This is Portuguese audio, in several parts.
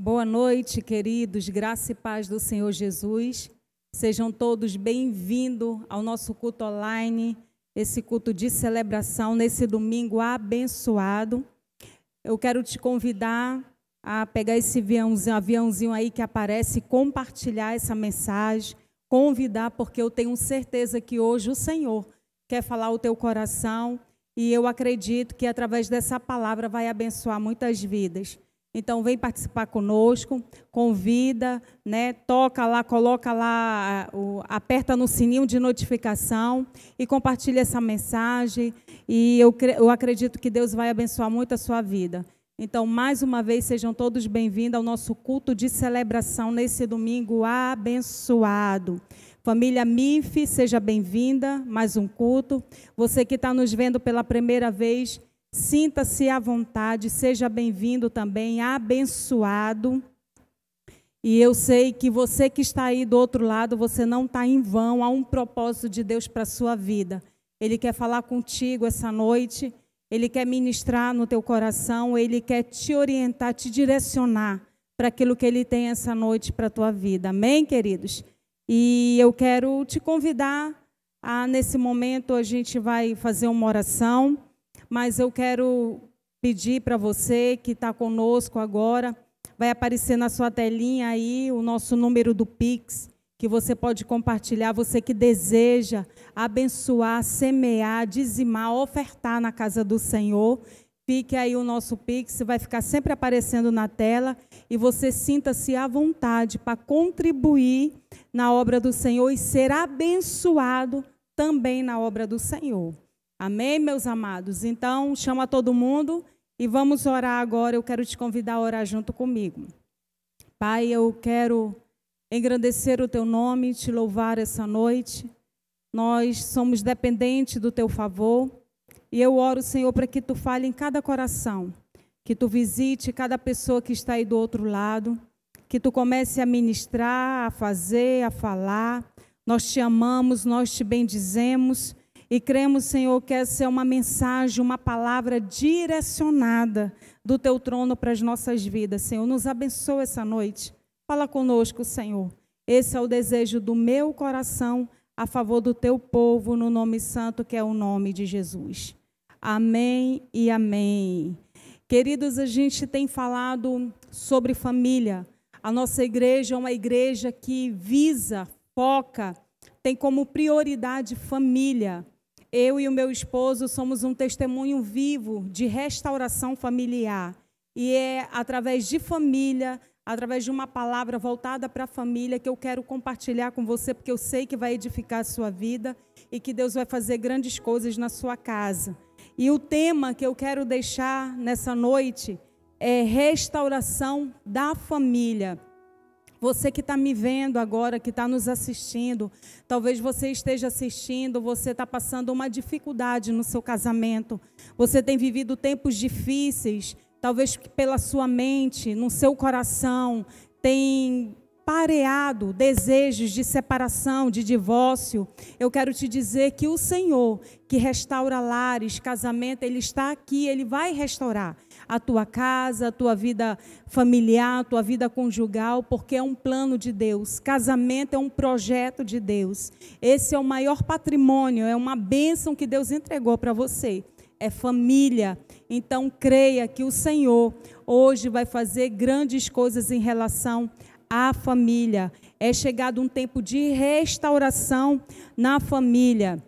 Boa noite, queridos, graça e paz do Senhor Jesus. Sejam todos bem-vindos ao nosso culto online, esse culto de celebração, nesse domingo abençoado. Eu quero te convidar a pegar esse aviãozinho aí que aparece, compartilhar essa mensagem, convidar, porque eu tenho certeza que hoje o Senhor quer falar o teu coração e eu acredito que através dessa palavra vai abençoar muitas vidas. Então, vem participar conosco, convida, né? Toca lá, coloca lá, aperta no sininho de notificação e compartilha essa mensagem. E eu acredito que Deus vai abençoar muito a sua vida. Então, mais uma vez, sejam todos bem-vindos ao nosso culto de celebração nesse domingo abençoado. Família MIF, seja bem-vinda, mais um culto. Você que está nos vendo pela primeira vez, sinta-se à vontade, seja bem-vindo também, abençoado. E eu sei que você que está aí do outro lado, você não está em vão, há um propósito de Deus para a sua vida. Ele quer falar contigo essa noite, Ele quer ministrar no teu coração, Ele quer te orientar, te direcionar para aquilo que Ele tem essa noite para a tua vida. Amém, queridos? E eu quero te convidar nesse momento, a gente vai fazer uma oração. Mas eu quero pedir para você que está conosco agora, vai aparecer na sua telinha aí o nosso número do Pix, que você pode compartilhar, você que deseja abençoar, semear, dizimar, ofertar na casa do Senhor. Fique aí o nosso Pix, vai ficar sempre aparecendo na tela e você sinta-se à vontade para contribuir na obra do Senhor e ser abençoado também na obra do Senhor. Amém, meus amados? Então, chama todo mundo e vamos orar agora. Eu quero te convidar a orar junto comigo. Pai, eu quero engrandecer o teu nome, te louvar essa noite. Nós somos dependentes do teu favor. E eu oro, Senhor, para que tu fale em cada coração, que tu visite cada pessoa que está aí do outro lado, que tu comece a ministrar, a fazer, a falar. Nós te amamos, nós te bendizemos. E cremos, Senhor, que essa é uma mensagem, uma palavra direcionada do Teu trono para as nossas vidas. Senhor, nos abençoa essa noite. Fala conosco, Senhor. Esse é o desejo do meu coração a favor do Teu povo, no nome santo que é o nome de Jesus. Amém e amém. Queridos, a gente tem falado sobre família. A nossa igreja é uma igreja que visa, foca, tem como prioridade família. Eu e o meu esposo somos um testemunho vivo de restauração familiar. E é através de família, através de uma palavra voltada para a família que eu quero compartilhar com você, porque eu sei que vai edificar a sua vida e que Deus vai fazer grandes coisas na sua casa. E o tema que eu quero deixar nessa noite é restauração da família. Você que está me vendo agora, que está nos assistindo, talvez você esteja assistindo, você está passando uma dificuldade no seu casamento, você tem vivido tempos difíceis, talvez pela sua mente, no seu coração, tem pareado desejos de separação, de divórcio. Eu quero te dizer que o Senhor, que restaura lares, casamento, Ele está aqui, Ele vai restaurar a tua casa, a tua vida familiar, a tua vida conjugal, porque é um plano de Deus. Casamento é um projeto de Deus. Esse é o maior patrimônio, é uma bênção que Deus entregou para você. É família. Então, creia que o Senhor hoje vai fazer grandes coisas em relação à família. É chegado um tempo de restauração na família.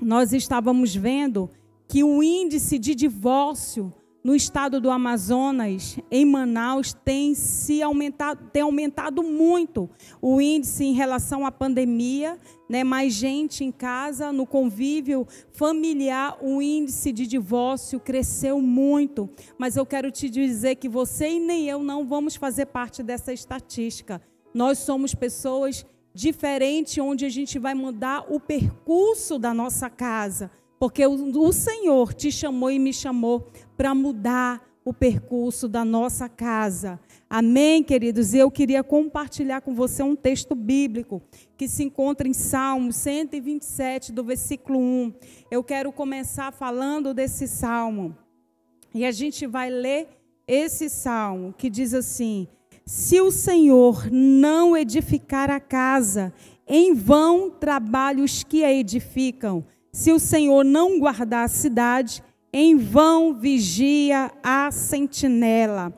Nós estávamos vendo que o índice de divórcio no estado do Amazonas, em Manaus, tem aumentado muito o índice em relação à pandemia, né? Mais gente em casa, no convívio familiar, o índice de divórcio cresceu muito. Mas eu quero te dizer que você e nem eu não vamos fazer parte dessa estatística. Nós somos pessoas diferentes, onde a gente vai mudar o percurso da nossa casa. Porque o Senhor te chamou e me chamou para mudar o percurso da nossa casa. Amém, queridos? E eu queria compartilhar com você um texto bíblico que se encontra em Salmos 127, do versículo 1. Eu quero começar falando desse salmo. E a gente vai ler esse salmo que diz assim: se o Senhor não edificar a casa, em vão trabalham os que a edificam. Se o Senhor não guardar a cidade, em vão vigia a sentinela.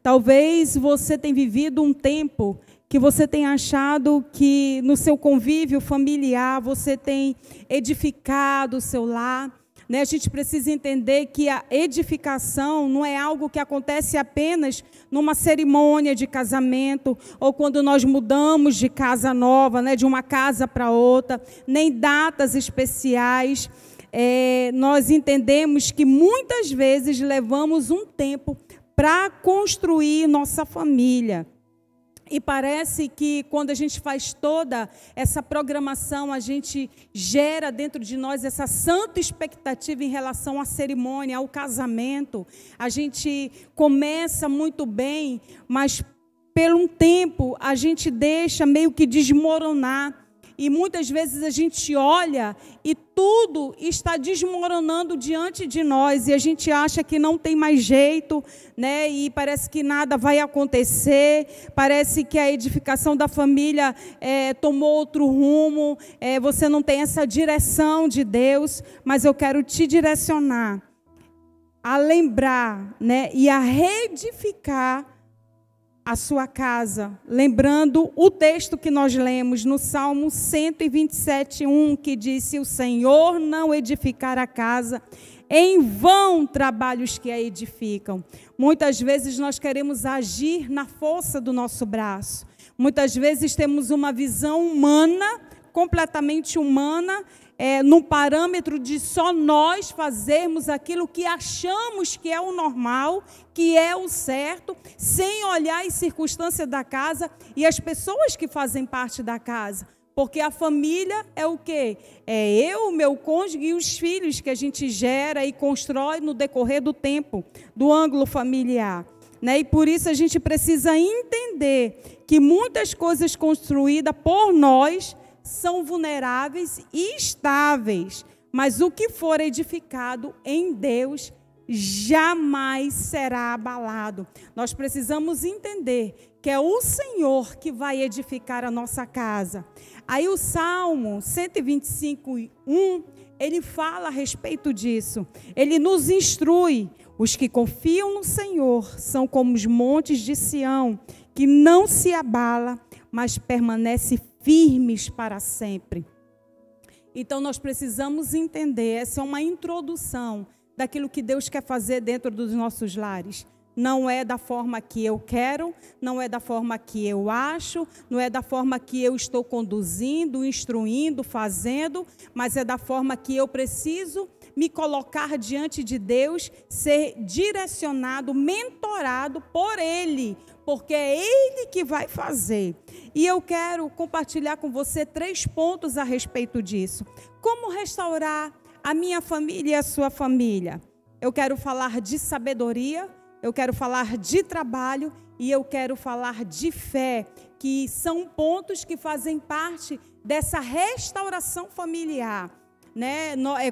Talvez você tenha vivido um tempo que você tenha achado que no seu convívio familiar você tem edificado o seu lar. A gente precisa entender que a edificação não é algo que acontece apenas numa cerimônia de casamento ou quando nós mudamos de casa nova, de uma casa para outra, nem datas especiais. Nós entendemos que muitas vezes levamos um tempo para construir nossa família. E parece que quando a gente faz toda essa programação, a gente gera dentro de nós essa santa expectativa em relação à cerimônia, ao casamento. A gente começa muito bem, mas por um tempo a gente deixa meio que desmoronar. E muitas vezes a gente olha e tudo está desmoronando diante de nós. E a gente acha que não tem mais jeito, e parece que nada vai acontecer. Parece que a edificação da família tomou outro rumo. Você não tem essa direção de Deus. Mas eu quero te direcionar a lembrar, e a reedificar a sua casa, lembrando o texto que nós lemos no Salmo 127:1, que diz: se o Senhor não edificar a casa, em vão trabalham os que a edificam. Muitas vezes nós queremos agir na força do nosso braço. Muitas vezes temos uma visão humana, completamente humana, num parâmetro de só nós fazermos aquilo que achamos que é o normal, que é o certo, sem olhar as circunstâncias da casa e as pessoas que fazem parte da casa. Porque a família é o quê? É eu, o meu cônjuge e os filhos que a gente gera e constrói no decorrer do tempo, do ângulo familiar. E por isso a gente precisa entender que muitas coisas construídas por nós são vulneráveis e estáveis, mas o que for edificado em Deus jamais será abalado. Nós precisamos entender que é o Senhor que vai edificar a nossa casa. Aí o Salmo 125:1, ele fala a respeito disso. Ele nos instrui: os que confiam no Senhor são como os montes de Sião, que não se abala, mas permanece firmes para sempre. Então nós precisamos entender, essa é uma introdução daquilo que Deus quer fazer dentro dos nossos lares. Não é da forma que eu quero, não é da forma que eu acho, não é da forma que eu estou conduzindo, instruindo, fazendo, mas é da forma que eu preciso me colocar diante de Deus, ser direcionado, mentorado por Ele, porque é Ele que vai fazer. E eu quero compartilhar com você 3 pontos a respeito disso. Como restaurar a minha família e a sua família? Eu quero falar de sabedoria, eu quero falar de trabalho e eu quero falar de fé, que são pontos que fazem parte dessa restauração familiar.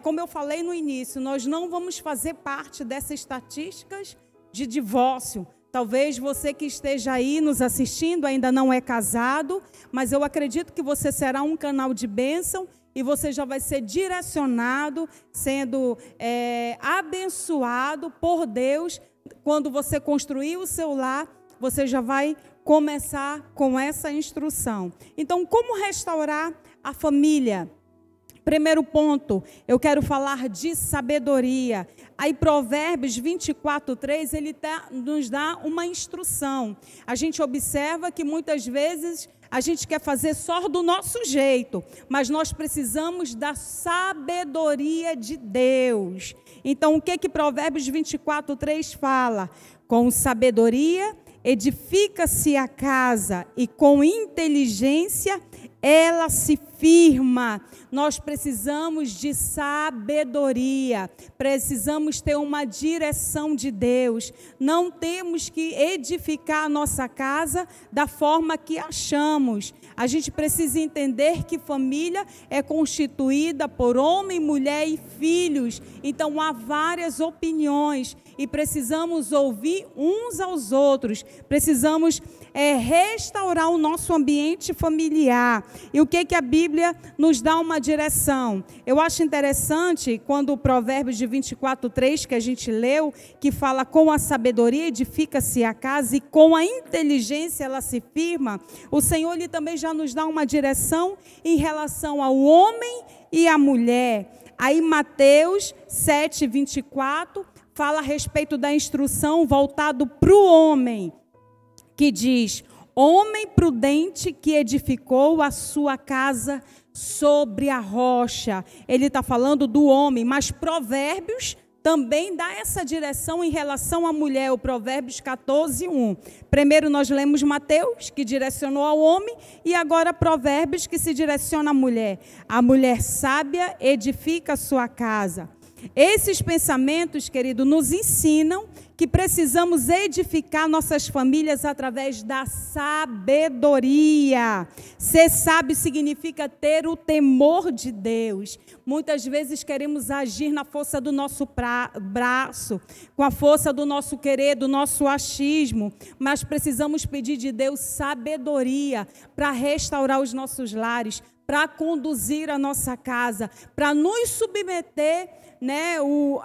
Como eu falei no início, nós não vamos fazer parte dessas estatísticas de divórcio. Talvez você que esteja aí nos assistindo ainda não é casado, mas eu acredito que você será um canal de bênção e você já vai ser direcionado, sendo abençoado por Deus. Quando você construir o seu lar, você já vai começar com essa instrução. Então, como restaurar a família? Primeiro ponto, eu quero falar de sabedoria. Aí Provérbios 24:3, ele nos dá uma instrução. A gente observa que muitas vezes a gente quer fazer só do nosso jeito, mas nós precisamos da sabedoria de Deus. Então, o que Provérbios 24:3 fala? Com sabedoria edifica-se a casa e com inteligência ela se firma. Nós precisamos de sabedoria, precisamos ter uma direção de Deus. Não temos que edificar a nossa casa da forma que achamos. A gente precisa entender que família é constituída por homem, mulher e filhos. Então há várias opiniões e precisamos ouvir uns aos outros. Precisamos é restaurar o nosso ambiente familiar. E o que a Bíblia nos dá uma direção? Eu acho interessante quando o Provérbios de 24:3, que a gente leu, que fala: com a sabedoria edifica-se a casa e com a inteligência ela se firma. O Senhor ele também já nos dá uma direção em relação ao homem e à mulher. Aí Mateus 7:24 fala a respeito da instrução voltado para o homem, que diz: homem prudente que edificou a sua casa sobre a rocha. Ele está falando do homem, mas Provérbios também dá essa direção em relação à mulher, o Provérbios 14:1. Primeiro nós lemos Mateus, que direcionou ao homem, e agora Provérbios, que se direciona à mulher. A mulher sábia edifica a sua casa. Esses pensamentos, querido, nos ensinam que precisamos edificar nossas famílias através da sabedoria. Ser sábio significa ter o temor de Deus. Muitas vezes queremos agir na força do nosso braço, com a força do nosso querer, do nosso achismo, mas precisamos pedir de Deus sabedoria para restaurar os nossos lares, para conduzir a nossa casa, para nos submeter, né, o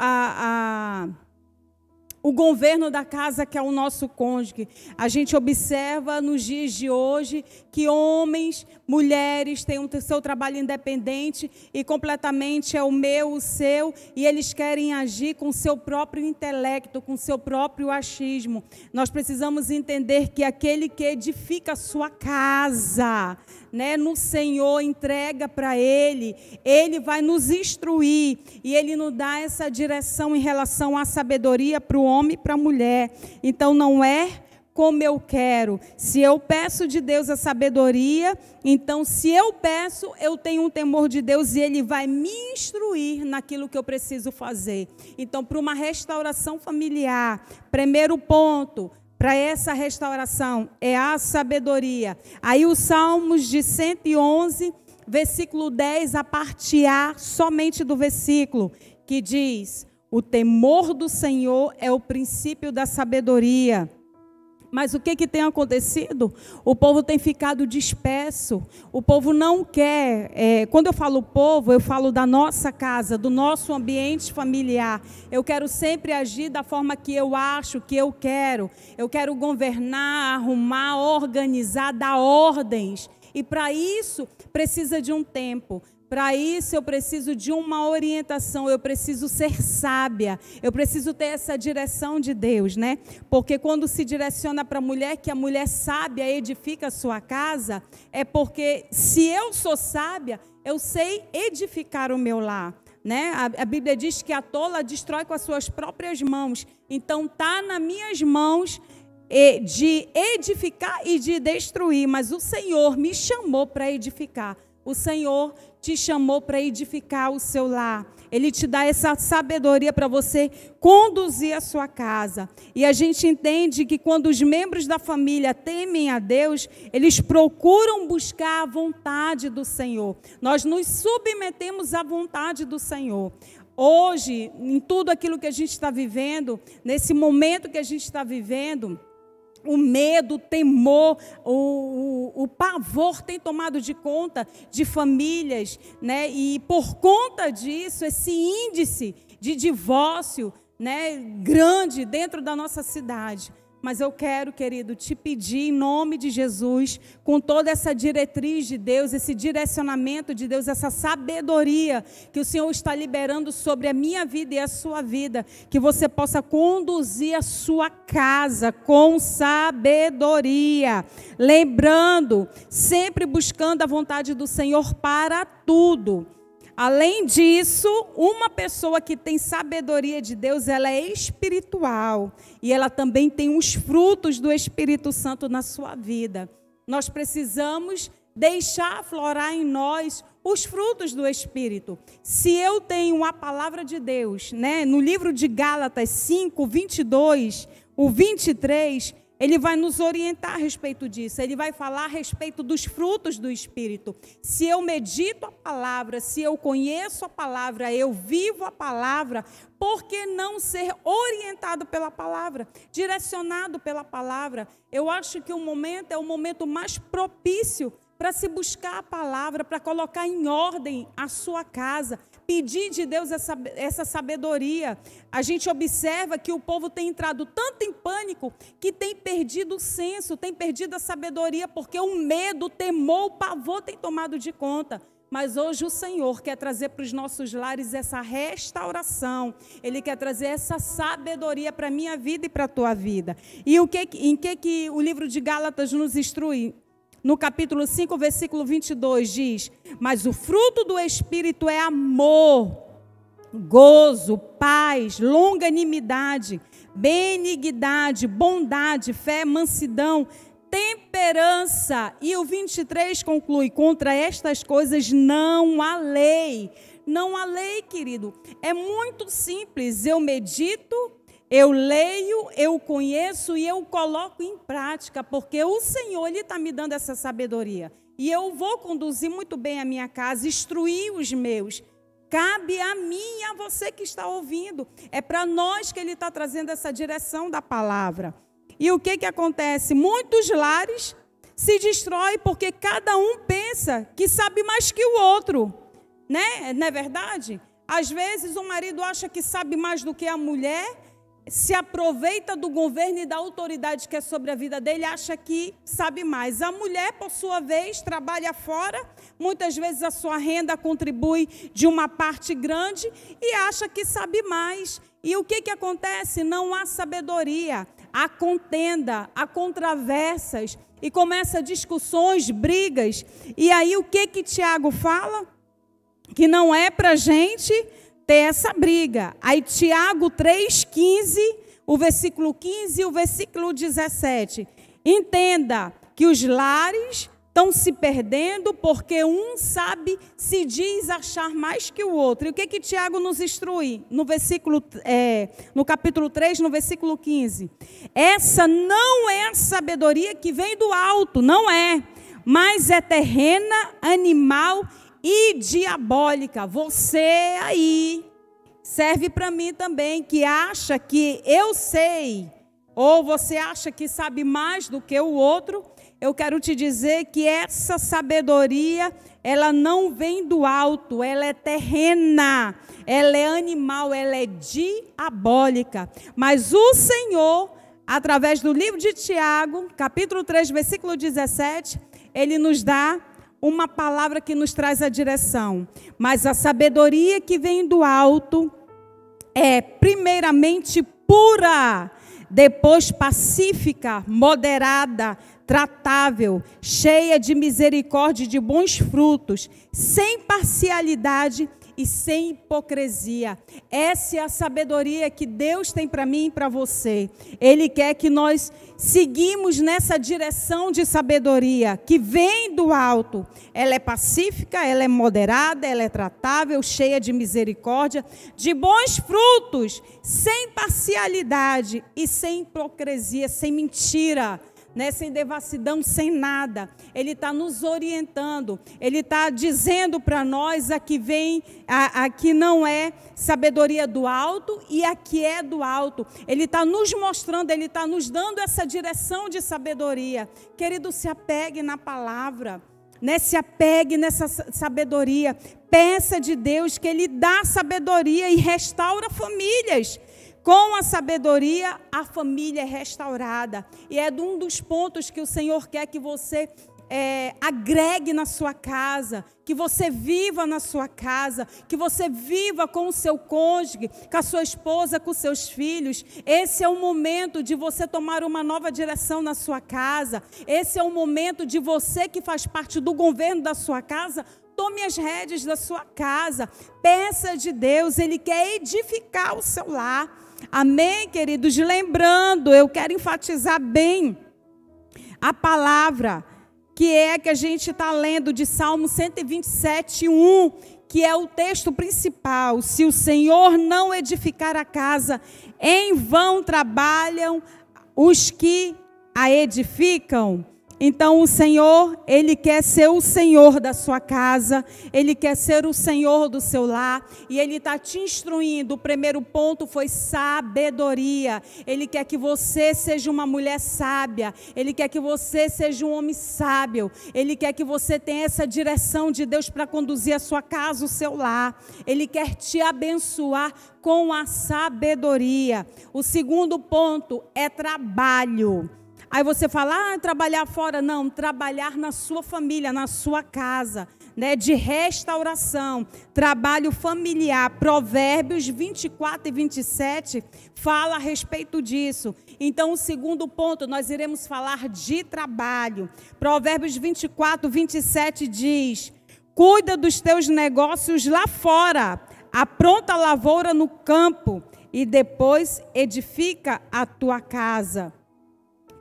governo da casa, que é o nosso cônjuge. A gente observa nos dias de hoje que homens, mulheres têm o seu trabalho independente e completamente é o meu, o seu, e eles querem agir com o seu próprio intelecto, com o seu próprio achismo. Nós precisamos entender que aquele que edifica a sua casa, né, no Senhor, entrega para Ele, Ele vai nos instruir e Ele nos dá essa direção em relação à sabedoria para o homem e para a mulher. Então não é como eu quero. Se eu peço de Deus a sabedoria, então se eu peço, eu tenho um temor de Deus e Ele vai me instruir naquilo que eu preciso fazer. Então, para uma restauração familiar, primeiro ponto, para essa restauração é a sabedoria. Aí o Salmos de 111, versículo 10, a parte A, somente do versículo, que diz: o temor do Senhor é o princípio da sabedoria. Mas o que tem acontecido? O povo tem ficado disperso. O povo não quer. Quando eu falo povo, eu falo da nossa casa, do nosso ambiente familiar. Eu quero sempre agir da forma que eu acho, que eu quero. Eu quero governar, arrumar, organizar, dar ordens. E para isso precisa de um tempo. Para isso eu preciso de uma orientação, eu preciso ser sábia, eu preciso ter essa direção de Deus, né? Porque quando se direciona para a mulher, que a mulher sábia edifica a sua casa, é porque se eu sou sábia, eu sei edificar o meu lar, né? A Bíblia diz que a tola destrói com as suas próprias mãos, então está nas minhas mãos de edificar e de destruir, mas o Senhor me chamou para edificar. O Senhor te chamou para edificar o seu lar. Ele te dá essa sabedoria para você conduzir a sua casa. E a gente entende que quando os membros da família temem a Deus, eles procuram buscar a vontade do Senhor. Nós nos submetemos à vontade do Senhor. Hoje, em tudo aquilo que a gente está vivendo, nesse momento que a gente está vivendo, o medo, o temor, o pavor tem tomado de conta de famílias, né? E por conta disso, esse índice de divórcio, né, grande dentro da nossa cidade. Mas eu quero, querido, te pedir em nome de Jesus, com toda essa diretriz de Deus, esse direcionamento de Deus, essa sabedoria que o Senhor está liberando sobre a minha vida e a sua vida, que você possa conduzir a sua casa com sabedoria, lembrando, sempre buscando a vontade do Senhor para tudo. Além disso, uma pessoa que tem sabedoria de Deus, ela é espiritual. E ela também tem os frutos do Espírito Santo na sua vida. Nós precisamos deixar aflorar em nós os frutos do Espírito. Se eu tenho a palavra de Deus, né, no livro de Gálatas 5, 22, o 23, Ele vai nos orientar a respeito disso. Ele vai falar a respeito dos frutos do Espírito. Se eu medito a palavra, se eu conheço a palavra, eu vivo a palavra, por que não ser orientado pela palavra, direcionado pela palavra? Eu acho que o momento é o momento mais propício para se buscar a palavra, para colocar em ordem a sua casa, pedir de Deus essa sabedoria. A gente observa que o povo tem entrado tanto em pânico que tem perdido o senso, tem perdido a sabedoria, porque o medo, o temor, o pavor tem tomado de conta. Mas hoje o Senhor quer trazer para os nossos lares essa restauração. Ele quer trazer essa sabedoria para a minha vida e para a tua vida. E em que o livro de Gálatas nos instrui? No capítulo 5, versículo 22, diz: mas o fruto do Espírito é amor, gozo, paz, longanimidade, benignidade, bondade, fé, mansidão, temperança. E o 23 conclui: contra estas coisas não há lei. Não há lei, querido. É muito simples. Eu medito, eu leio, eu conheço e eu coloco em prática, porque o Senhor está me dando essa sabedoria. E eu vou conduzir muito bem a minha casa, instruir os meus. Cabe a mim e a você que está ouvindo. É para nós que Ele está trazendo essa direção da palavra. E o que acontece? Muitos lares se destroem porque cada um pensa que sabe mais que o outro. Né? Não é verdade? Às vezes o marido acha que sabe mais do que a mulher, se aproveita do governo e da autoridade que é sobre a vida dele, acha que sabe mais. A mulher, por sua vez, trabalha fora, muitas vezes a sua renda contribui de uma parte grande e acha que sabe mais. E o que acontece? Não há sabedoria, há contenda, há controvérsias e começa discussões, brigas. E aí o que Tiago fala? Que não é para a gente ter essa briga. Aí Tiago 3,15, o versículo 15 e o versículo 17. Entenda que os lares estão se perdendo porque um sabe, se diz achar mais que o outro. E o que Tiago nos instrui? No capítulo 3, no versículo 15. Essa não é a sabedoria que vem do alto, não é. Mas é terrena, animal e diabólica. Você aí serve para mim também, que acha que eu sei, ou você acha que sabe mais do que o outro. Eu quero te dizer que essa sabedoria, ela não vem do alto, ela é terrena, ela é animal, ela é diabólica. Mas o Senhor, através do livro de Tiago, capítulo 3, versículo 17, Ele nos dá uma palavra que nos traz a direção. Mas a sabedoria que vem do alto é primeiramente pura, depois pacífica, moderada, tratável, cheia de misericórdia e de bons frutos, sem parcialidade e sem hipocrisia. Essa é a sabedoria que Deus tem para mim e para você. Ele quer que nós seguimos nessa direção de sabedoria que vem do alto. Ela é pacífica, ela é moderada, ela é tratável, cheia de misericórdia, de bons frutos, sem parcialidade e sem hipocrisia, sem mentira, né, sem devassidão, sem nada. Ele está nos orientando, Ele está dizendo para nós: aqui vem, aqui não é sabedoria do alto e aqui é do alto. Ele está nos mostrando, Ele está nos dando essa direção de sabedoria. Querido, se apegue na palavra, né? Se apegue nessa sabedoria. Peça de Deus que Ele dá sabedoria e restaura famílias. Com a sabedoria, a família é restaurada. E é um dos pontos que o Senhor quer que você agregue na sua casa, que você viva na sua casa, que você viva com o seu cônjuge, com a sua esposa, com os seus filhos. Esse é o momento de você tomar uma nova direção na sua casa. Esse é o momento de você que faz parte do governo da sua casa, tome as rédeas da sua casa. Peça de Deus, Ele quer edificar o seu lar. Amém, queridos? Lembrando, eu quero enfatizar bem a palavra que a gente está lendo de Salmo 127, 1, que é o texto principal. Se o Senhor não edificar a casa, em vão trabalham os que a edificam. Então o Senhor, Ele quer ser o Senhor da sua casa, Ele quer ser o Senhor do seu lar, e Ele está te instruindo. O primeiro ponto foi sabedoria. Ele quer que você seja uma mulher sábia, Ele quer que você seja um homem sábio, Ele quer que você tenha essa direção de Deus para conduzir a sua casa, o seu lar. Ele quer te abençoar com a sabedoria. O segundo ponto é trabalho. Aí você fala, trabalhar fora. Não, trabalhar na sua família, na sua casa, né? De restauração, trabalho familiar. Provérbios 24 e 27 fala a respeito disso. Então, o segundo ponto, nós iremos falar de trabalho. Provérbios 24, 27 diz: cuida dos teus negócios lá fora, apronta a lavoura no campo e depois edifica a tua casa.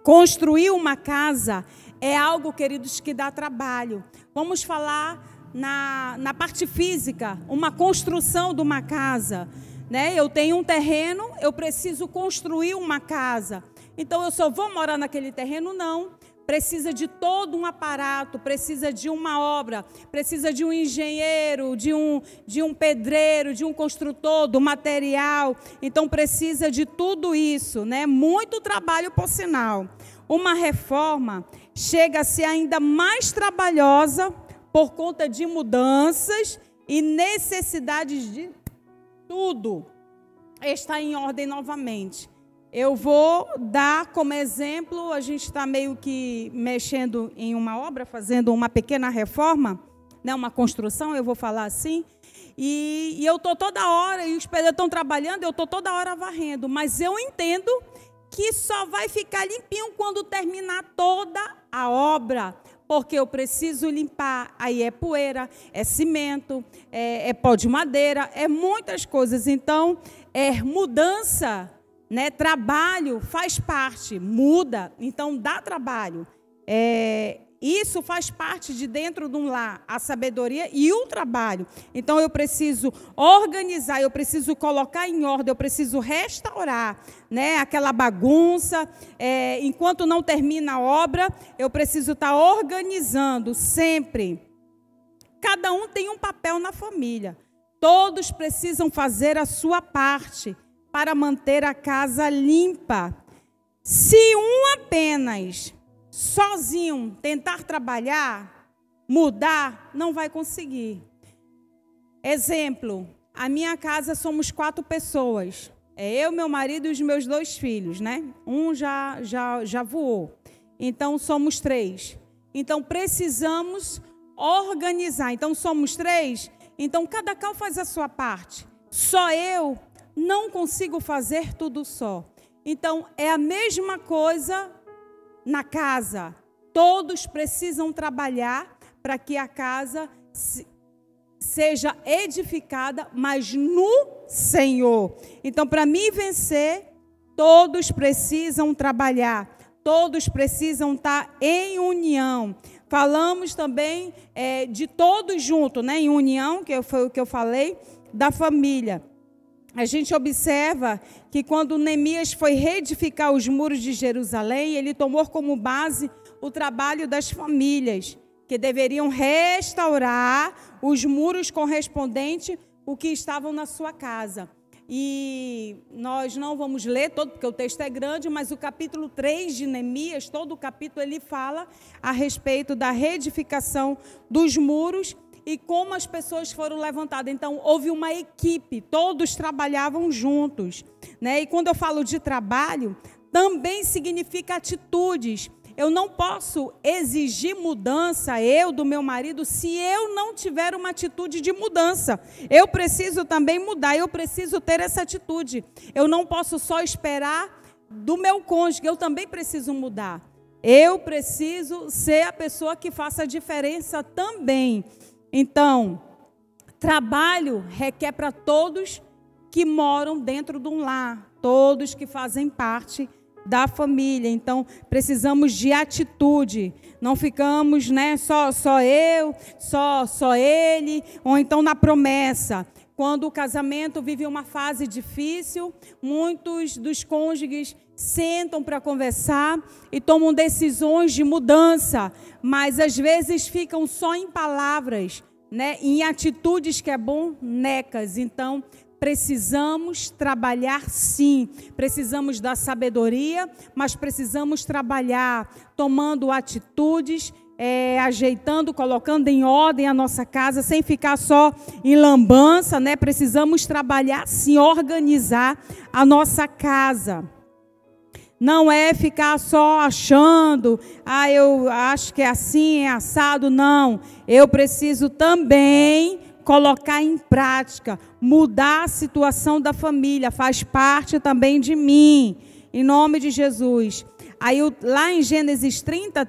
Construir uma casa é algo, queridos, que dá trabalho. Vamos falar na parte física, uma construção de uma casa, né? Eu tenho um terreno, eu preciso construir uma casa. Então, eu só vou morar naquele terreno? Não. Precisa de todo um aparato, precisa de uma obra, precisa de um engenheiro, de um pedreiro, de um construtor, do material. Então, precisa de tudo isso, né? Muito trabalho, por sinal. Uma reforma chega a ser ainda mais trabalhosa por conta de mudanças e necessidades de tudo está em ordem novamente. Eu vou dar como exemplo, a gente está meio que mexendo em uma obra, fazendo uma pequena reforma, né, uma construção, eu vou falar assim, e eu estou toda hora, e os pedreiros estão trabalhando, eu estou toda hora varrendo, mas eu entendo que só vai ficar limpinho quando terminar toda a obra, porque eu preciso limpar. Aí é poeira, é cimento, é pó de madeira, é muitas coisas. Então, mudança, né? Trabalho faz parte, muda, então dá trabalho. Isso faz parte de dentro de um lar, a sabedoria e o trabalho. Então eu preciso organizar, eu preciso colocar em ordem, eu preciso restaurar, né, aquela bagunça. Enquanto não termina a obra, eu preciso estar organizando sempre. Cada um tem um papel na família. Todos precisam fazer a sua parte para manter a casa limpa. Se um apenas sozinho tentar trabalhar, mudar, não vai conseguir. Exemplo, a minha casa somos 4 pessoas. Eu, meu marido e os meus 2 filhos, né? Um já voou. Então, somos 3. Então, precisamos organizar. Então, somos 3. Então, cada qual faz a sua parte. Só eu não consigo fazer tudo só. Então, é a mesma coisa na casa. Todos precisam trabalhar para que a casa seja edificada, mas no Senhor. Então, para mim vencer, todos precisam trabalhar, todos precisam estar em união. Falamos também de todos juntos, né? Em união, que foi o que eu falei, da família. A gente observa que quando Neemias foi reedificar os muros de Jerusalém, ele tomou como base o trabalho das famílias, que deveriam restaurar os muros correspondentes ao que estavam na sua casa. E nós não vamos ler todo, porque o texto é grande, mas o capítulo 3 de Neemias, todo o capítulo, ele fala a respeito da reedificação dos muros e como as pessoas foram levantadas. Então, houve uma equipe, todos trabalhavam juntos, né? E quando eu falo de trabalho, também significa atitudes. Eu não posso exigir mudança, eu, do meu marido, se eu não tiver uma atitude de mudança. Eu preciso também mudar, eu preciso ter essa atitude. Eu não posso só esperar do meu cônjuge, eu também preciso mudar. Eu preciso ser a pessoa que faça a diferença também. Então, trabalho requer para todos que moram dentro de um lar, todos que fazem parte da família. Então, precisamos de atitude. Não ficamos, né, só eu, só ele, ou então na promessa. Quando o casamento vive uma fase difícil, muitos dos cônjuges sentam para conversar e tomam decisões de mudança, mas às vezes ficam só em palavras, né? Em atitudes que é bonecas. Então, precisamos trabalhar sim, precisamos da sabedoria, mas precisamos trabalhar tomando atitudes, ajeitando, colocando em ordem a nossa casa, sem ficar só em lambança, né? Precisamos trabalhar sim, organizar a nossa casa. Não é ficar só achando, eu acho que é assim, é assado, não. Eu preciso também colocar em prática, mudar a situação da família, faz parte também de mim, em nome de Jesus. Aí lá em Gênesis 30,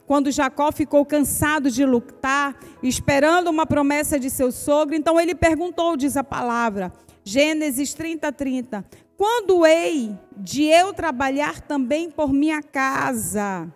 quando Jacó ficou cansado de lutar, esperando uma promessa de seu sogro, então ele perguntou, diz a palavra, Gênesis 30, quando hei de eu trabalhar também por minha casa?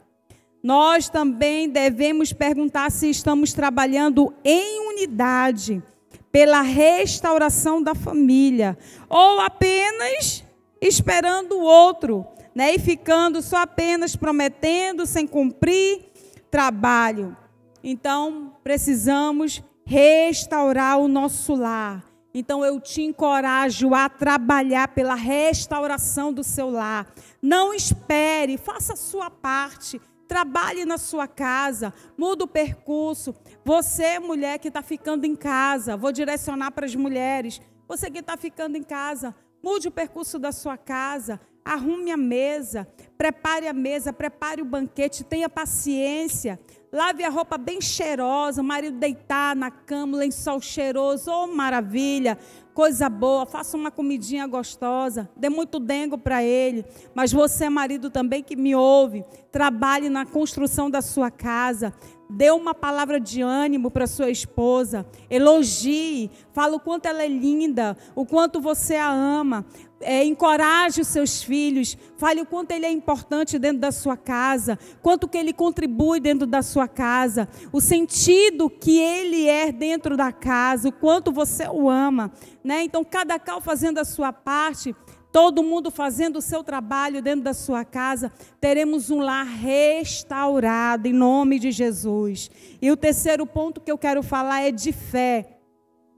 Nós também devemos perguntar se estamos trabalhando em unidade, pela restauração da família, ou apenas esperando o outro, né? E ficando só apenas prometendo, sem cumprir trabalho. Então, precisamos restaurar o nosso lar. Então, eu te encorajo a trabalhar pela restauração do seu lar. Não espere, faça a sua parte. Trabalhe na sua casa, muda o percurso. Você, mulher que está ficando em casa, vou direcionar para as mulheres. Você que está ficando em casa, mude o percurso da sua casa, arrume a mesa, prepare o banquete, tenha paciência. Lave a roupa bem cheirosa, o marido deitar na cama, lençol cheiroso, oh maravilha, coisa boa, faça uma comidinha gostosa, dê muito dengo para ele. Mas você, marido também que me ouve, trabalhe na construção da sua casa, dê uma palavra de ânimo para sua esposa, elogie, fala o quanto ela é linda, o quanto você a ama. Encoraje os seus filhos, fale o quanto ele é importante dentro da sua casa, quanto que ele contribui dentro da sua casa, o sentido que ele é dentro da casa, o quanto você o ama, né? Então, cada qual fazendo a sua parte, todo mundo fazendo o seu trabalho dentro da sua casa, teremos um lar restaurado em nome de Jesus. E o terceiro ponto que eu quero falar é de fé.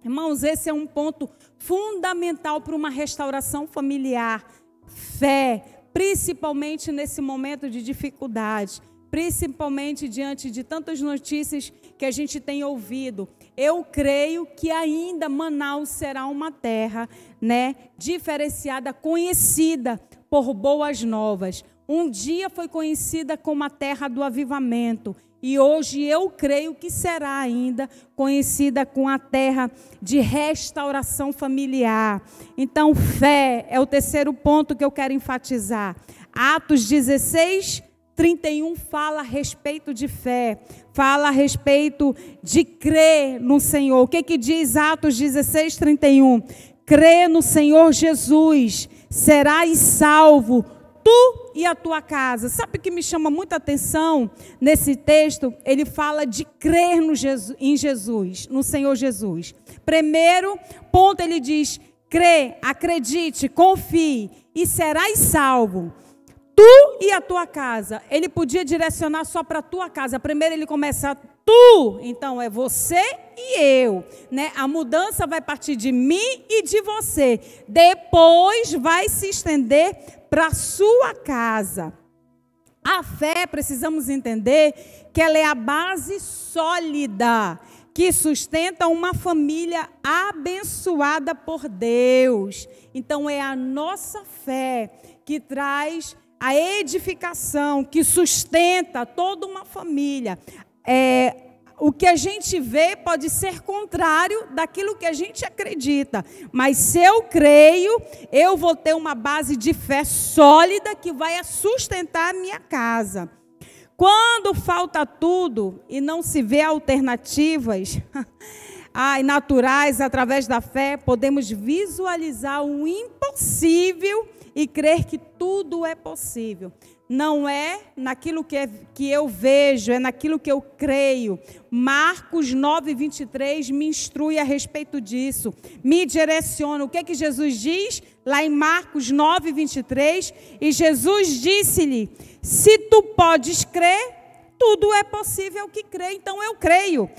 Irmãos, esse é um ponto fundamental para uma restauração familiar. Fé, principalmente nesse momento de dificuldade, principalmente diante de tantas notícias que a gente tem ouvido. Eu creio que ainda Manaus será uma terra, né, diferenciada, conhecida por boas novas. Um dia foi conhecida como a terra do avivamento. E hoje eu creio que será ainda conhecida como a terra de restauração familiar. Então, fé é o terceiro ponto que eu quero enfatizar. Atos 16:31 fala a respeito de fé, fala a respeito de crer no Senhor. O que diz Atos 16:31? Crê no Senhor Jesus, serás salvo, tu e a tua casa. Sabe o que me chama muita atenção nesse texto? Ele fala de crer em Jesus, no Senhor Jesus. Primeiro ponto, ele diz, crê, acredite, confie e serás salvo. Tu e a tua casa. Ele podia direcionar só para a tua casa. Primeiro ele começa, tu, então é você e eu, né? A mudança vai partir de mim e de você. Depois vai se estender para a sua casa. A fé, precisamos entender que ela é a base sólida que sustenta uma família abençoada por Deus. Então é a nossa fé que traz a edificação, que sustenta toda uma família. O que a gente vê pode ser contrário daquilo que a gente acredita. Mas se eu creio, eu vou ter uma base de fé sólida que vai sustentar a minha casa. Quando falta tudo e não se vê alternativas naturais através da fé, podemos visualizar o impossível e crer que tudo é possível. não é naquilo que eu vejo, é naquilo que eu creio. Marcos 9, 23 me instrui a respeito disso, me direciona. O que é que Jesus diz lá em Marcos 9, 23? E Jesus disse-lhe: se tu podes crer, tudo é possível que crê. Então eu creio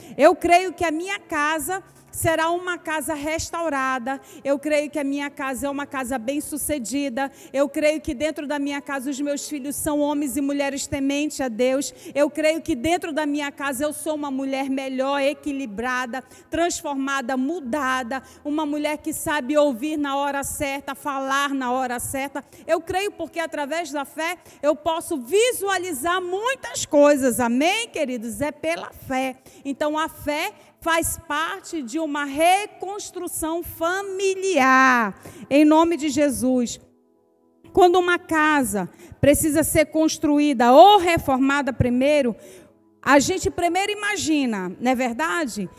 que a minha casa será uma casa restaurada. Eu creio que a minha casa é uma casa bem-sucedida. Eu creio que dentro da minha casa os meus filhos são homens e mulheres tementes a Deus. Eu creio que dentro da minha casa eu sou uma mulher melhor, equilibrada, transformada, mudada. Uma mulher que sabe ouvir na hora certa, falar na hora certa. Eu creio porque através da fé eu posso visualizar muitas coisas. Amém, queridos? É pela fé. Então a fé faz parte de uma reconstrução familiar, em nome de Jesus. Quando uma casa precisa ser construída ou reformada primeiro, a gente primeiro imagina, não é verdade?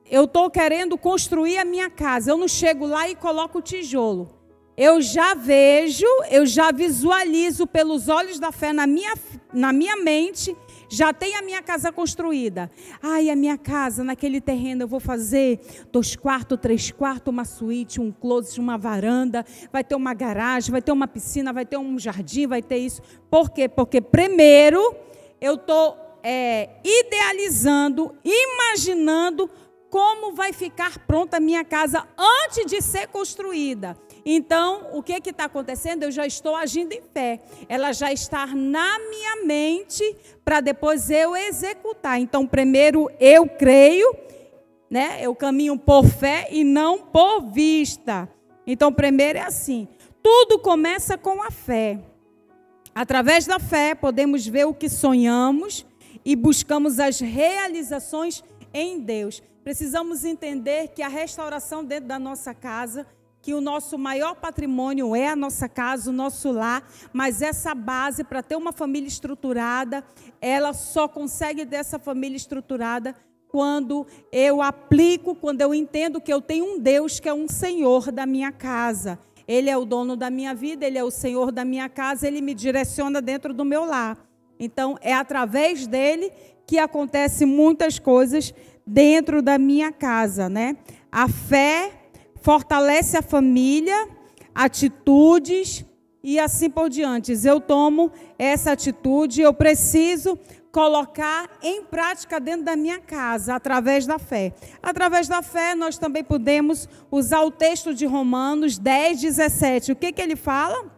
Eu estou querendo construir a minha casa, eu não chego lá e coloco o tijolo. Eu já vejo, eu já visualizo pelos olhos da fé na minha mente. Já tenho a minha casa construída. Ai, a minha casa, naquele terreno eu vou fazer 2 quartos, 3 quartos, uma suíte, um closet, uma varanda. Vai ter uma garagem, vai ter uma piscina, vai ter um jardim, vai ter isso. Por quê? Porque primeiro eu estou idealizando, imaginando como vai ficar pronta a minha casa antes de ser construída. Então, o que está acontecendo? Eu já estou agindo em fé. Ela já está na minha mente para depois eu executar. Então, primeiro eu creio, né? Eu caminho por fé e não por vista. Então, primeiro é assim. Tudo começa com a fé. Através da fé, podemos ver o que sonhamos e buscamos as realizações em Deus. Precisamos entender que a restauração dentro da nossa casa, que o nosso maior patrimônio é a nossa casa, o nosso lar, mas essa base para ter uma família estruturada, ela só consegue ter essa família estruturada quando eu aplico, quando eu entendo que eu tenho um Deus que é um Senhor da minha casa. Ele é o dono da minha vida, Ele é o Senhor da minha casa, Ele me direciona dentro do meu lar. Então, é através dele que acontecem muitas coisas dentro da minha casa, né? A fé fortalece a família, atitudes e assim por diante. Eu tomo essa atitude, eu preciso colocar em prática dentro da minha casa, através da fé. Através da fé, nós também podemos usar o texto de Romanos 10, 17. O que ele fala?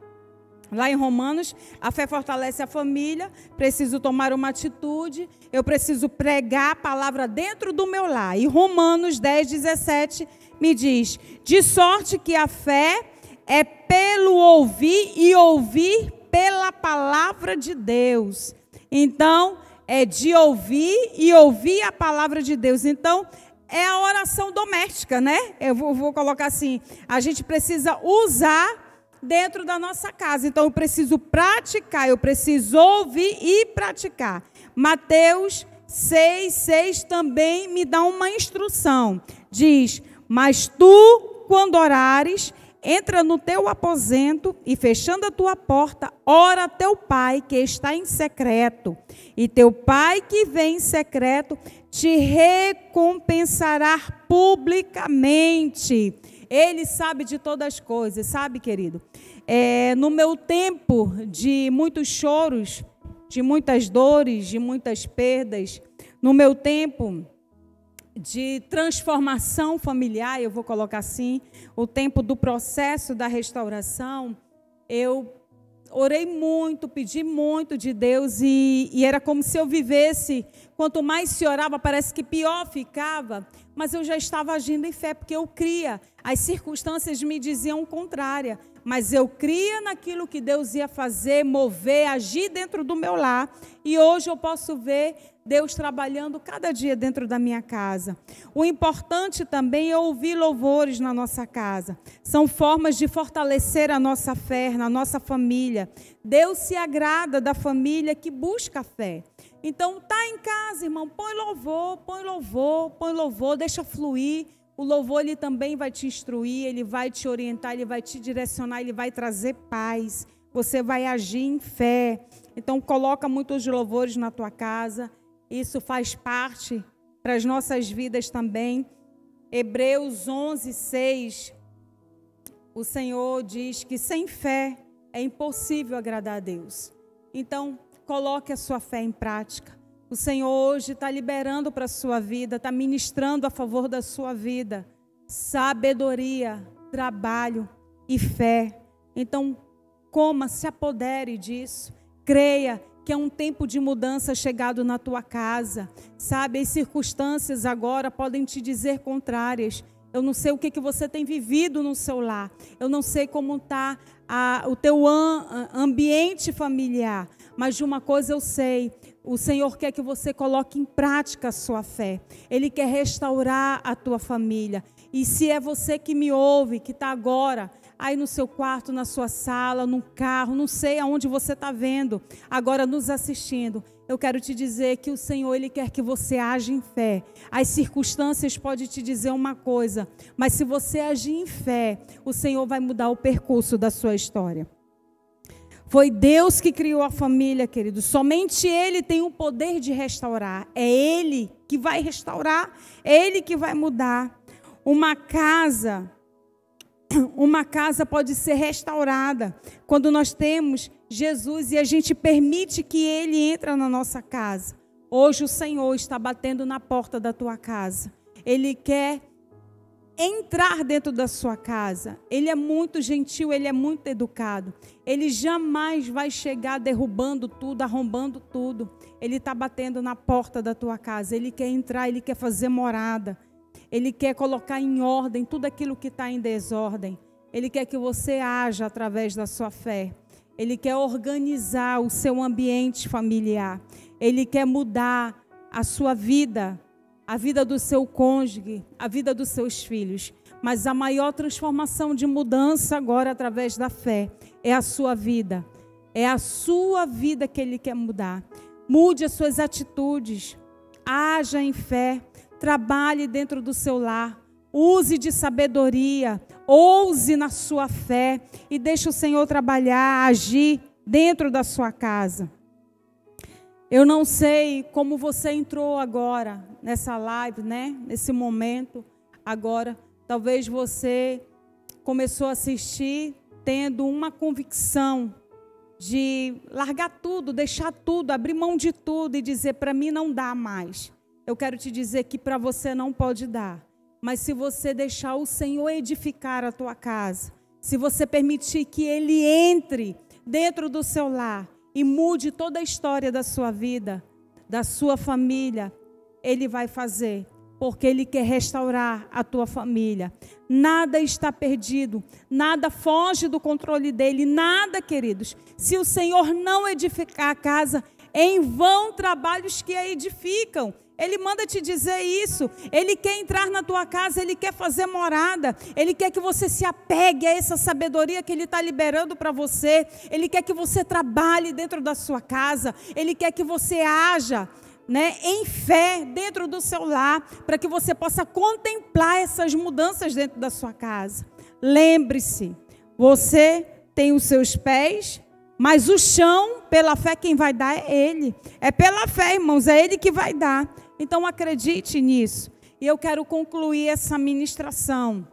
Lá em Romanos, a fé fortalece a família, preciso tomar uma atitude, eu preciso pregar a palavra dentro do meu lar. E Romanos 10, 17 me diz: de sorte que a fé é pelo ouvir e ouvir pela palavra de Deus. Então, é de ouvir e ouvir a palavra de Deus. Então, é a oração doméstica, né? Eu vou colocar assim, a gente precisa usar dentro da nossa casa. Então, eu preciso praticar, eu preciso ouvir e praticar. Mateus 6:6 também me dá uma instrução. Diz: mas tu, quando orares, entra no teu aposento e, fechando a tua porta, ora a teu pai que está em secreto. E teu pai que vem em secreto te recompensará publicamente. Ele sabe de todas as coisas, sabe, querido? No meu tempo de muitos choros, de muitas dores, de muitas perdas, no meu tempo de transformação familiar, eu vou colocar assim, o tempo do processo da restauração, eu orei muito, pedi muito de Deus e era como se eu vivesse, quanto mais se orava, parece que pior ficava, mas eu já estava agindo em fé, porque eu cria. As circunstâncias me diziam o contrário, mas eu cria naquilo que Deus ia fazer, mover, agir dentro do meu lar. E hoje eu posso ver Deus trabalhando cada dia dentro da minha casa. O importante também é ouvir louvores na nossa casa. São formas de fortalecer a nossa fé, na nossa família. Deus se agrada da família que busca a fé. Então, tá em casa, irmão, põe louvor, deixa fluir. O louvor, ele também vai te instruir, ele vai te orientar, ele vai te direcionar, ele vai trazer paz. você vai agir em fé. Então, coloca muitos louvores na tua casa. Isso faz parte para as nossas vidas também. Hebreus 11:6. O Senhor diz que sem fé é impossível agradar a Deus. Então, coloque a sua fé em prática. O Senhor hoje está liberando para a sua vida, está ministrando a favor da sua vida. Sabedoria, trabalho e fé. Então, se apodere disso. Creia que é um tempo de mudança chegado na tua casa. Sabe, as circunstâncias agora podem te dizer contrárias. Eu não sei o que você tem vivido no seu lar. Eu não sei como está o teu ambiente familiar. Mas de uma coisa eu sei. O Senhor quer que você coloque em prática a sua fé. Ele quer restaurar a tua família. E se é você que me ouve, que está agora aí no seu quarto, na sua sala, no carro, não sei aonde você está vendo, agora nos assistindo, eu quero te dizer que o Senhor, Ele quer que você age em fé. As circunstâncias podem te dizer uma coisa, mas se você agir em fé, o Senhor vai mudar o percurso da sua história. Foi Deus que criou a família, querido. Somente Ele tem o poder de restaurar. É Ele que vai restaurar, é Ele que vai mudar. Uma casa pode ser restaurada quando nós temos Jesus e a gente permite que Ele entre na nossa casa. Hoje o Senhor está batendo na porta da tua casa. Ele quer entrar dentro da sua casa. Ele é muito gentil, Ele é muito educado. Ele jamais vai chegar derrubando tudo, arrombando tudo. Ele está batendo na porta da tua casa. Ele quer entrar, Ele quer fazer morada. Ele quer colocar em ordem tudo aquilo que está em desordem. Ele quer que você haja através da sua fé. Ele quer organizar o seu ambiente familiar. Ele quer mudar a sua vida, a vida do seu cônjuge, a vida dos seus filhos. Mas a maior transformação de mudança agora através da fé é a sua vida. É a sua vida que Ele quer mudar. Mude as suas atitudes. Haja em fé. Trabalhe dentro do seu lar, use de sabedoria, ouse na sua fé e deixe o Senhor trabalhar, agir dentro da sua casa. Eu não sei como você entrou agora nessa live, né? Nesse momento agora, talvez você começou a assistir tendo uma convicção de largar tudo, deixar tudo, abrir mão de tudo e dizer, para mim não dá mais. Eu quero te dizer que para você não pode dar. Mas se você deixar o Senhor edificar a tua casa, se você permitir que Ele entre dentro do seu lar e mude toda a história da sua vida, da sua família, Ele vai fazer, porque Ele quer restaurar a tua família. Nada está perdido, nada foge do controle dEle, nada, queridos. Se o Senhor não edificar a casa, em vão trabalhos que a edificam. Ele manda te dizer isso. Ele quer entrar na tua casa, Ele quer fazer morada. Ele quer que você se apegue a essa sabedoria que Ele está liberando para você. Ele quer que você trabalhe dentro da sua casa. Ele quer que você haja, né, em fé dentro do seu lar, para que você possa contemplar essas mudanças dentro da sua casa. Lembre-se, você tem os seus pés, mas o chão, pela fé, quem vai dar é Ele. É pela fé, irmãos, é Ele que vai dar. Então acredite nisso. E eu quero concluir essa ministração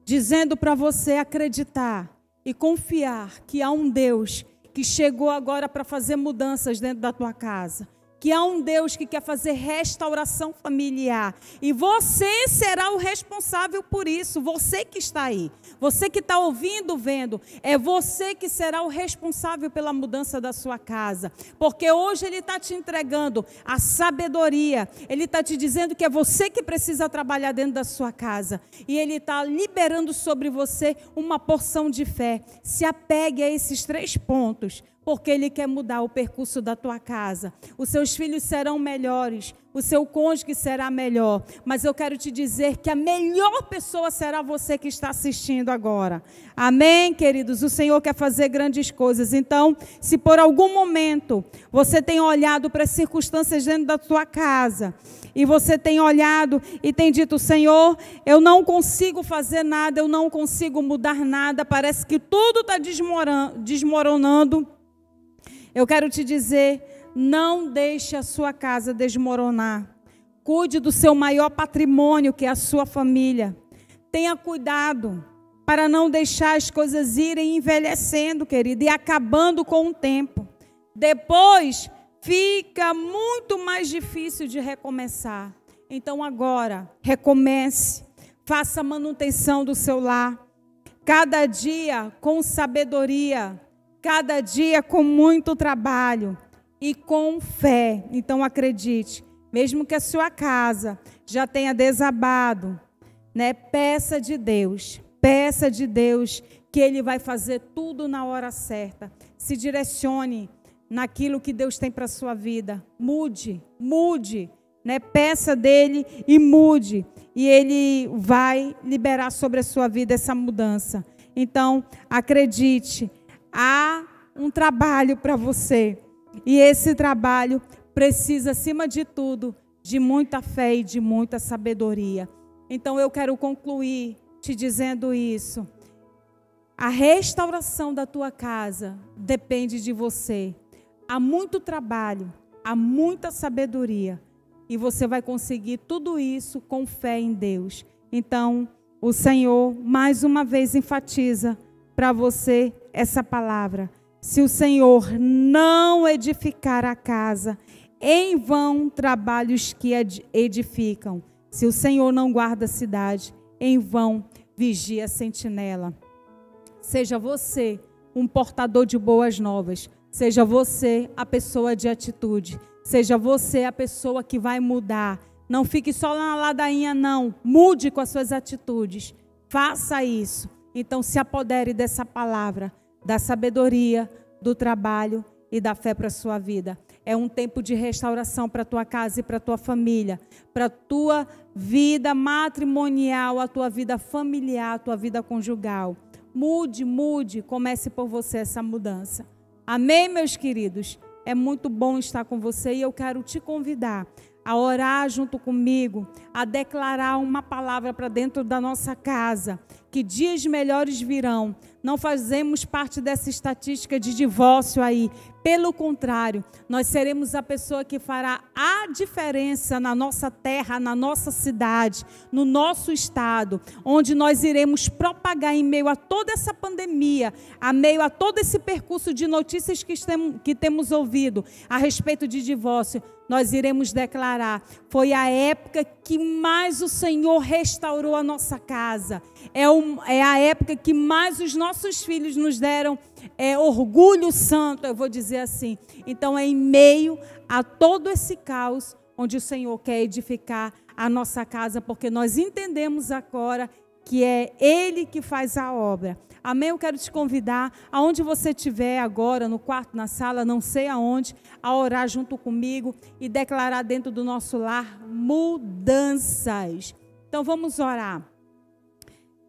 dizendo para você acreditar e confiar que há um Deus que chegou agora para fazer mudanças dentro da tua casa. Que há um Deus que quer fazer restauração familiar. E você será o responsável por isso. Você que está aí. Você que está ouvindo, vendo. É você que será o responsável pela mudança da sua casa. Porque hoje Ele está te entregando a sabedoria. Ele está te dizendo que é você que precisa trabalhar dentro da sua casa. E Ele está liberando sobre você uma porção de fé. Se apegue a esses 3 pontos. porque Ele quer mudar o percurso da tua casa. Os seus filhos serão melhores, o seu cônjuge será melhor, mas eu quero te dizer que a melhor pessoa será você que está assistindo agora. Amém, queridos? O Senhor quer fazer grandes coisas. Então, se por algum momento você tem olhado para as circunstâncias dentro da tua casa, e você tem olhado e tem dito: Senhor, eu não consigo fazer nada, eu não consigo mudar nada, parece que tudo está desmoronando. Eu quero te dizer, não deixe a sua casa desmoronar. Cuide do seu maior patrimônio, que é a sua família. Tenha cuidado para não deixar as coisas irem envelhecendo, querido, e acabando com o tempo. Depois fica muito mais difícil de recomeçar. Então agora, recomece, faça a manutenção do seu lar, cada dia com sabedoria, cada dia com muito trabalho e com fé. Então acredite, mesmo que a sua casa já tenha desabado, né? Peça de Deus que Ele vai fazer tudo na hora certa. Se direcione naquilo que Deus tem para a sua vida. Mude, né? Peça dele e mude. E Ele vai liberar sobre a sua vida essa mudança. Então, acredite, há um trabalho para você. E esse trabalho precisa, acima de tudo, de muita fé e de muita sabedoria. Então, eu quero concluir te dizendo isso. A restauração da tua casa depende de você. Há muito trabalho, há muita sabedoria, e você vai conseguir tudo isso com fé em Deus. Então, o Senhor, mais uma vez, enfatiza para você essa palavra. Se o Senhor não edificar a casa, em vão trabalhos que edificam. Se o Senhor não guarda a cidade, em vão vigia a sentinela. Seja você um portador de boas novas. Seja você a pessoa de atitude. Seja você a pessoa que vai mudar. Não fique só na ladainha, não. Mude com as suas atitudes. Faça isso. Então, se apodere dessa palavra, da sabedoria, do trabalho e da fé para a sua vida. É um tempo de restauração para a tua casa e para a tua família. Para a tua vida matrimonial, a tua vida familiar, a tua vida conjugal. Mude. Comece por você essa mudança. Amém, meus queridos? É muito bom estar com você e eu quero te convidar a orar junto comigo, a declarar uma palavra para dentro da nossa casa, que dias melhores virão. Não fazemos parte dessa estatística de divórcio aí. Pelo contrário, nós seremos a pessoa que fará a diferença na nossa terra, na nossa cidade, no nosso estado, onde nós iremos propagar em meio a toda essa pandemia, a meio a todo esse percurso de notícias que temos ouvido a respeito de divórcio. Nós iremos declarar: foi a época que mais o Senhor restaurou a nossa casa. É a época que mais os nossos filhos nos deram orgulho santo, eu vou dizer assim. Então, é em meio a todo esse caos onde o Senhor quer edificar a nossa casa, porque nós entendemos agora que é Ele que faz a obra. Amém? Eu quero te convidar, aonde você estiver agora, no quarto, na sala, não sei aonde, a orar junto comigo e declarar dentro do nosso lar mudanças. Então vamos orar.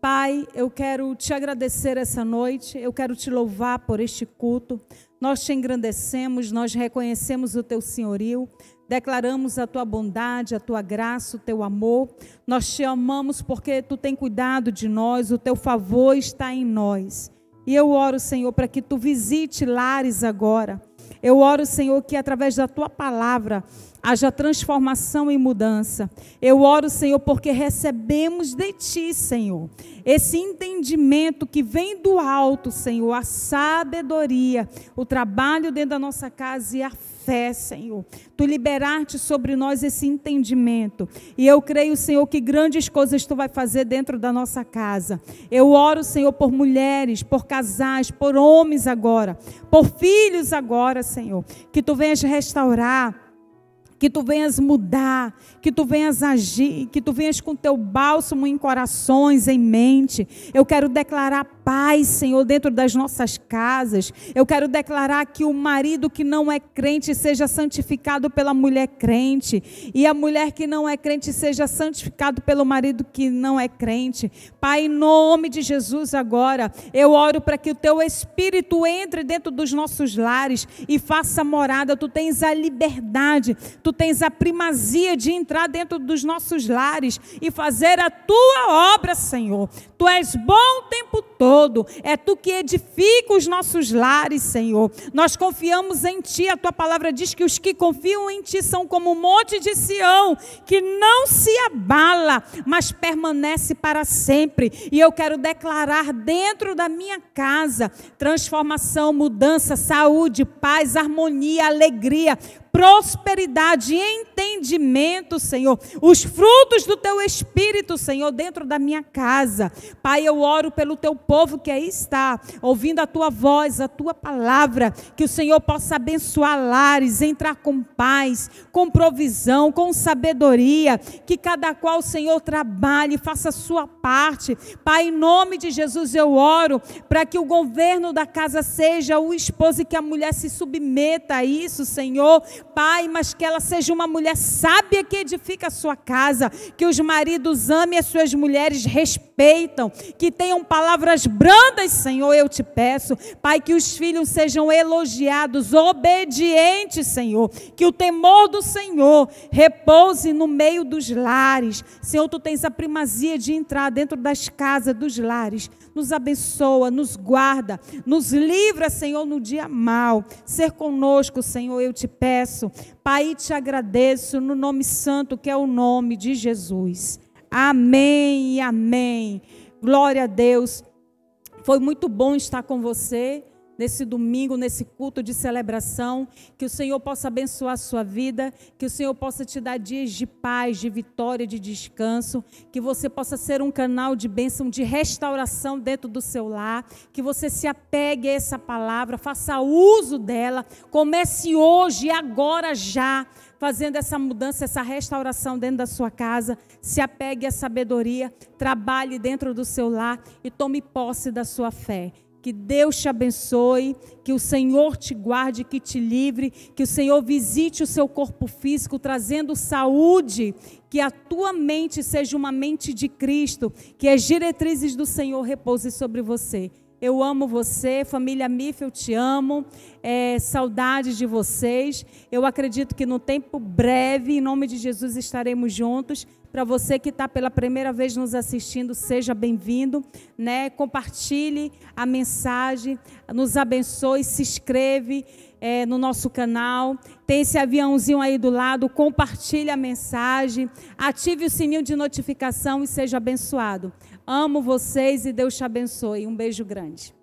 Pai, eu quero te agradecer essa noite, eu quero te louvar por este culto. Nós te engrandecemos, nós reconhecemos o teu senhorio, declaramos a tua bondade, a tua graça, o teu amor. Nós te amamos porque tu tem cuidado de nós, o teu favor está em nós. E eu oro, Senhor, para que tu visite lares agora. Eu oro, Senhor, que através da tua palavra haja transformação e mudança. Eu oro, Senhor, porque recebemos de ti, Senhor, esse entendimento que vem do alto, Senhor, a sabedoria, o trabalho dentro da nossa casa e a fé, Senhor. Tu liberaste sobre nós esse entendimento. E eu creio, Senhor, que grandes coisas tu vai fazer dentro da nossa casa. Eu oro, Senhor, por mulheres, por casais, por homens agora, por filhos agora, Senhor, que tu venhas restaurar, que tu venhas mudar, que tu venhas agir, que tu venhas com teu bálsamo em corações, em mente. Eu quero declarar paz, Senhor, dentro das nossas casas. Eu quero declarar que o marido que não é crente seja santificado pela mulher crente, e a mulher que não é crente seja santificado pelo marido que não é crente. Pai, em nome de Jesus agora, eu oro para que o teu Espírito entre dentro dos nossos lares e faça morada. Tu tens a liberdade, tu tens a primazia de entrar dentro dos nossos lares e fazer a tua obra, Senhor. Tu és bom o tempo todo, é tu que edifica os nossos lares, Senhor. Nós confiamos em ti, a tua palavra diz que os que confiam em ti são como o monte de Sião, que não se abala, mas permanece para sempre. E eu quero declarar dentro da minha casa transformação, mudança, saúde, paz, harmonia, alegria, prosperidade, entendimento, Senhor, os frutos do teu Espírito, Senhor, dentro da minha casa. Pai, eu oro pelo teu povo que aí está, ouvindo a tua voz, a tua palavra, que o Senhor possa abençoar lares, entrar com paz, com provisão, com sabedoria, que cada qual, Senhor, trabalhe, faça a sua parte. Pai, em nome de Jesus eu oro para que o governo da casa seja o esposo e que a mulher se submeta a isso, Senhor. Pai, mas que ela seja uma mulher sábia que edifica a sua casa, que os maridos amem as suas mulheres, respeitam, que tenham palavras brandas, Senhor, eu te peço. Pai, que os filhos sejam elogiados, obedientes, Senhor, que o temor do Senhor repouse no meio dos lares. Senhor, tu tens a primazia de entrar dentro das casas, dos lares. Nos abençoa, nos guarda, nos livra, Senhor, no dia mau. Ser conosco, Senhor, eu te peço. Pai, te agradeço no nome santo, que é o nome de Jesus. Amém e amém. Glória a Deus. Foi muito bom estar com você nesse domingo, nesse culto de celebração. Que o Senhor possa abençoar a sua vida, que o Senhor possa te dar dias de paz, de vitória, de descanso, que você possa ser um canal de bênção, de restauração dentro do seu lar, que você se apegue a essa palavra, faça uso dela, comece hoje, agora já, fazendo essa mudança, essa restauração dentro da sua casa. Se apegue à sabedoria, trabalhe dentro do seu lar e tome posse da sua fé. Que Deus te abençoe, que o Senhor te guarde, que te livre, que o Senhor visite o seu corpo físico, trazendo saúde, que a tua mente seja uma mente de Cristo, que as diretrizes do Senhor repousem sobre você. Eu amo você, família MIF, eu te amo, saudades de vocês. Eu acredito que no tempo breve, em nome de Jesus, estaremos juntos. Para você que está pela primeira vez nos assistindo, seja bem-vindo, né? Compartilhe a mensagem, nos abençoe, se inscreve no nosso canal. Tem esse aviãozinho aí do lado, compartilhe a mensagem, ative o sininho de notificação e seja abençoado. Amo vocês e Deus te abençoe. Um beijo grande.